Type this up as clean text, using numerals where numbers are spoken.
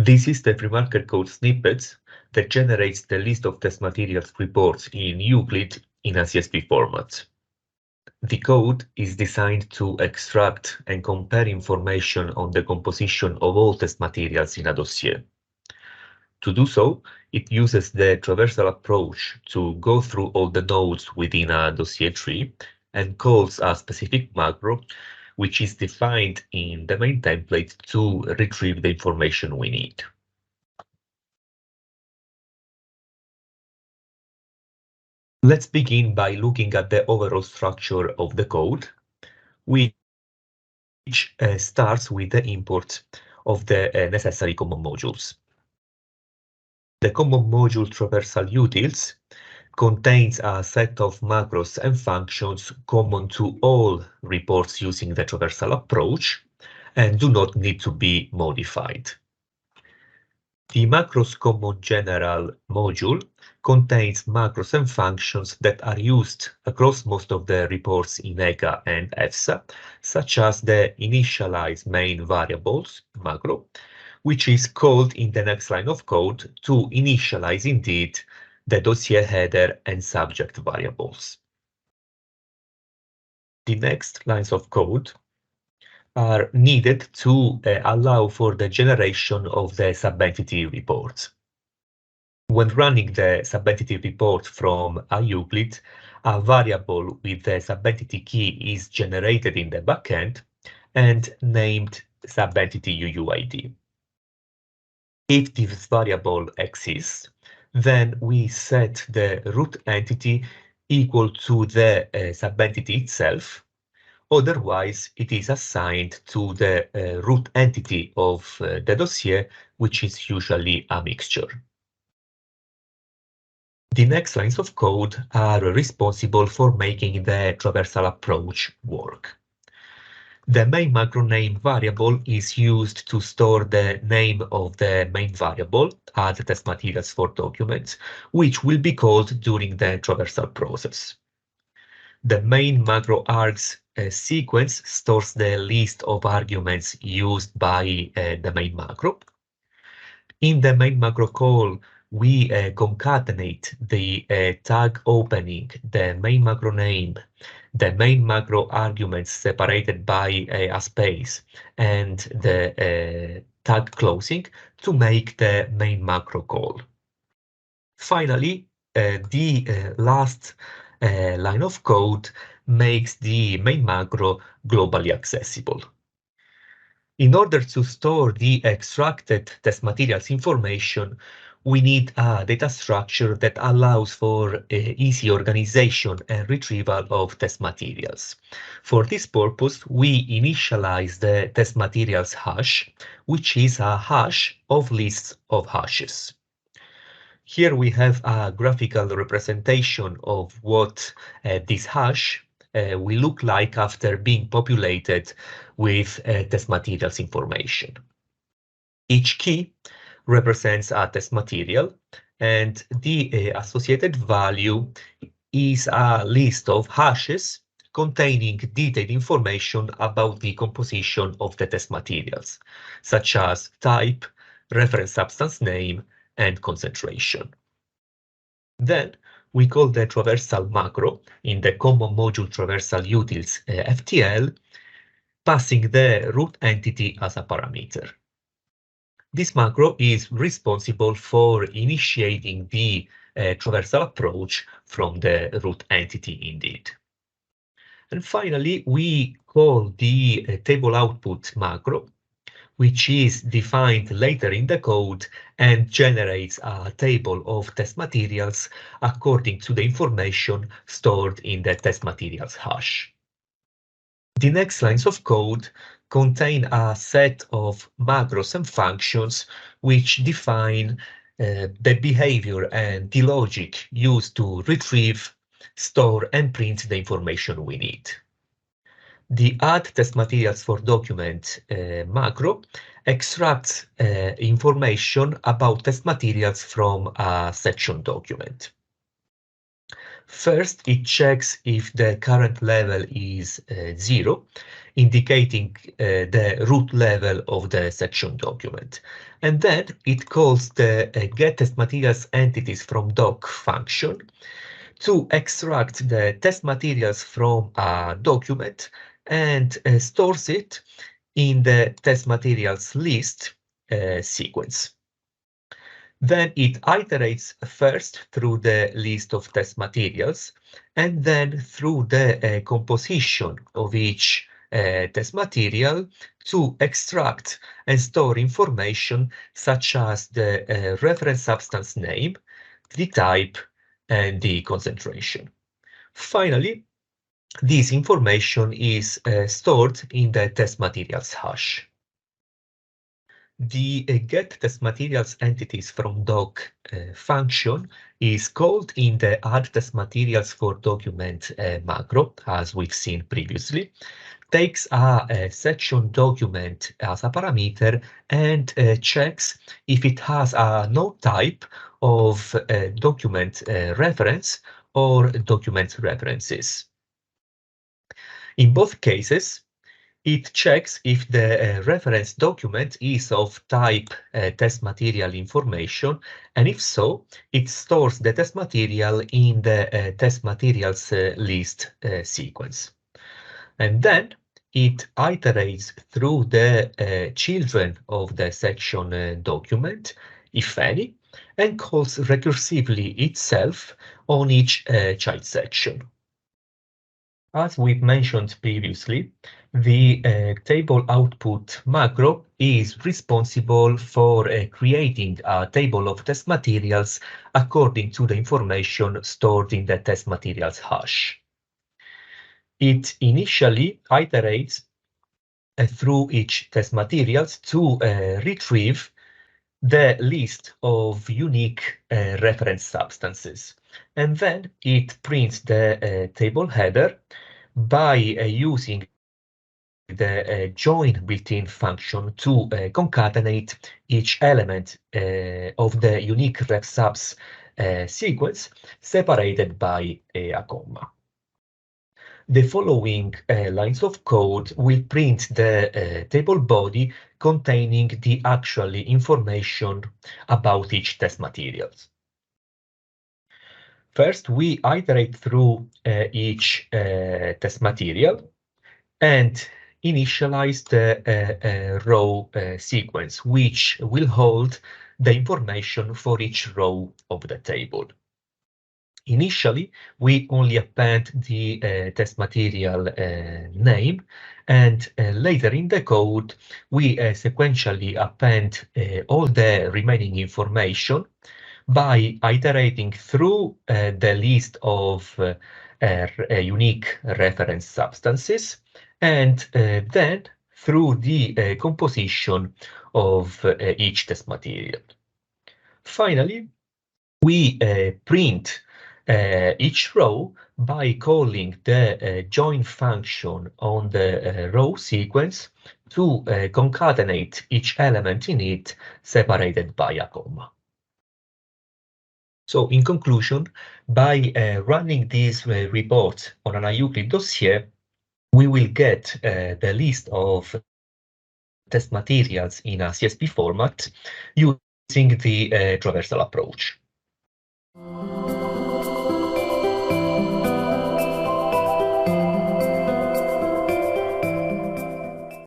This is the pre-market code snippet that generates the list of test materials reports in Euclid in a CSV format. The code is designed to extract and compare information on the composition of all test materials in a dossier. To do so, it uses the traversal approach to go through all the nodes within a dossier tree and calls a specific macro, which is defined in the main template to retrieve the information we need. Let's begin by looking at the overall structure of the code, which starts with the import of the necessary common modules. The common module traversal utils contains a set of macros and functions common to all reports using the traversal approach and do not need to be modified. The macros common general module contains macros and functions that are used across most of the reports in EGA and EFSA, such as the initialize main variables macro, which is called in the next line of code to initialize indeed the dossier header and subject variables. The next lines of code are needed to allow for the generation of the subentity report. When running the subentity report from IUCLID, a variable with the subentity key is generated in the backend and named subentity UUID. If this variable exists, then we set the root entity equal to the subentity itself. Otherwise, it is assigned to the root entity of the dossier, which is usually a mixture. The next lines of code are responsible for making the traversal approach work. The main macro name variable is used to store the name of the main variable, add test materials for documents, which will be called during the traversal process. The main macro args sequence stores the list of arguments used by the main macro. In the main macro call, we concatenate the tag opening, the main macro name, the main macro arguments separated by a space, and the tag closing to make the main macro call. Finally, the last line of code makes the main macro globally accessible. In order to store the extracted test materials information, we need a data structure that allows for easy organization and retrieval of test materials. For this purpose, we initialize the test materials hash, which is a hash of lists of hashes. Here we have a graphical representation of what this hash will look like after being populated with test materials information. Each key represents a test material, and the associated value is a list of hashes containing detailed information about the composition of the test materials, such as type, reference substance name, and concentration. Then we call the traversal macro in the common module traversal utils FTL, passing the root entity as a parameter. This macro is responsible for initiating the traversal approach from the root entity indeed. And finally, we call the table output macro, which is defined later in the code and generates a table of test materials according to the information stored in the test materials hash. The next lines of code contain a set of macros and functions which define the behavior and the logic used to retrieve, store, and print the information we need. The add test materials for document macro extracts information about test materials from a section document. First, it checks if the current level is 0, indicating the root level of the section document. And then it calls the get test materials entities from doc function to extract the test materials from a document and stores it in the test materials list sequence. Then it iterates first through the list of test materials and then through the composition of each test material to extract and store information such as the reference substance name, the type, and the concentration. Finally, this information is stored in the test materials hash. The get test materials entities from doc function is called in the add test materials for document macro, as we've seen previously, takes a section document as a parameter and checks if it has a node type of document reference or document references. In both cases, it checks if the reference document is of type test material information, and if so, it stores the test material in the test materials list sequence. And then it iterates through the children of the section document, if any, and calls recursively itself on each child section. As we've mentioned previously, the table output macro is responsible for creating a table of test materials according to the information stored in the test materials hash. It initially iterates through each test materials to retrieve the list of unique reference substances. And then it prints the table header by using the join built-in function to concatenate each element of the unique ref subs sequence separated by a comma. The following lines of code will print the table body containing the actual information about each test materials. First, we iterate through each test material and initialize the row sequence, which will hold the information for each row of the table. Initially, we only append the test material name, and later in the code, we sequentially append all the remaining information by iterating through the list of unique reference substances and then through the composition of each test material. Finally, we print each row by calling the join function on the row sequence to concatenate each element in it separated by a comma. So in conclusion, by running this report on an IUCLID dossier, we will get the list of test materials in a CSV format using the traversal approach.